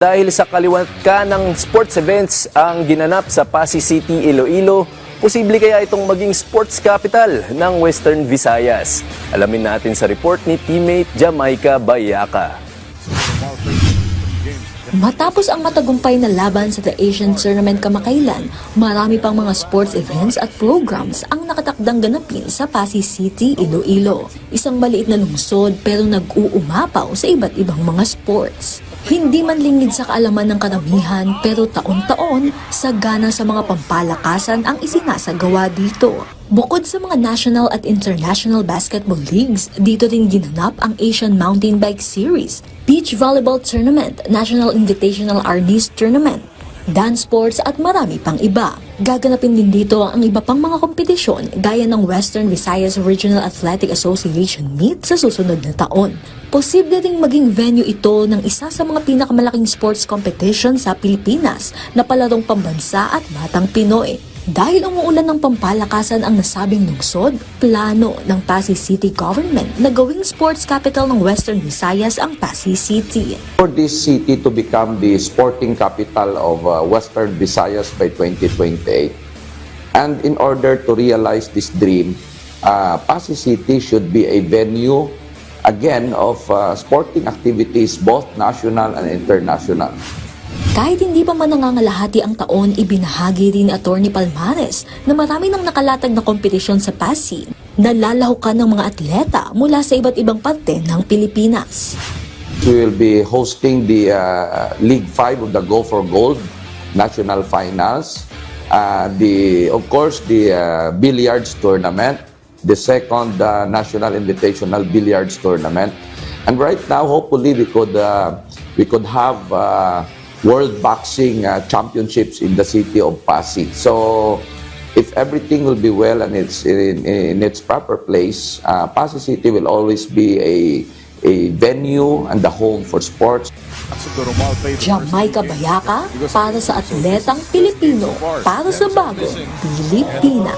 Dahil sa kaliwat ka ng sports events ang ginanap sa Pasig City, Iloilo, posible kaya itong maging sports capital ng Western Visayas? Alamin natin sa report ni teammate Jamaica Bayaka. Matapos ang matagumpay na laban sa The Asian Tournament kamakailan, marami pang mga sports events at programs ang nakatakdang ganapin sa Pasig City, Iloilo. Isang maliit na lungsod pero nag-uumapaw sa iba't ibang mga sports. Hindi man lingid sa kaalaman ng karamihan pero taon-taon, sagana sa mga pampalakasan ang isinasagawa dito. Bukod sa mga national at international basketball leagues, dito rin ginanap ang Asian Mountain Bike Series, Beach Volleyball Tournament, National Invitational Arnis Tournament, dance sports at marami pang iba. Gaganapin din dito ang iba pang mga kompetisyon gaya ng Western Visayas Regional Athletic Association Meet sa susunod na taon. Posible ring maging venue ito ng isa sa mga pinakamalaking sports competition sa Pilipinas na palarong pambansa at batang Pinoy. Dahil umuulan ng pampalakasan ang nasabing lungsod, plano ng Pasig City Government na gawing sports capital ng Western Visayas ang Pasig City. For this city to become the sporting capital of Western Visayas by 2028, and in order to realize this dream, Pasig City should be a venue again of sporting activities both national and international. Kahit hindi pa man nangangalahati ang taon, ibinahagi rin ni Atty. Palmares na marami nang nakalatag na kompetisyon sa Pasig. Nalalahukan ng mga atleta mula sa iba't ibang parte ng Pilipinas. We will be hosting the League 5 of the Go for Gold National Finals. Of course, the Billiards Tournament, the second National Invitational Billiards Tournament. And right now, hopefully, we could have World Boxing Championships in the city of Pasig. So, if everything will be well and it's in its proper place, Pasig City will always be a venue and the home for sports. Jamaica Bayaka para sa atletang Pilipino, para sa bagong Pilipinas.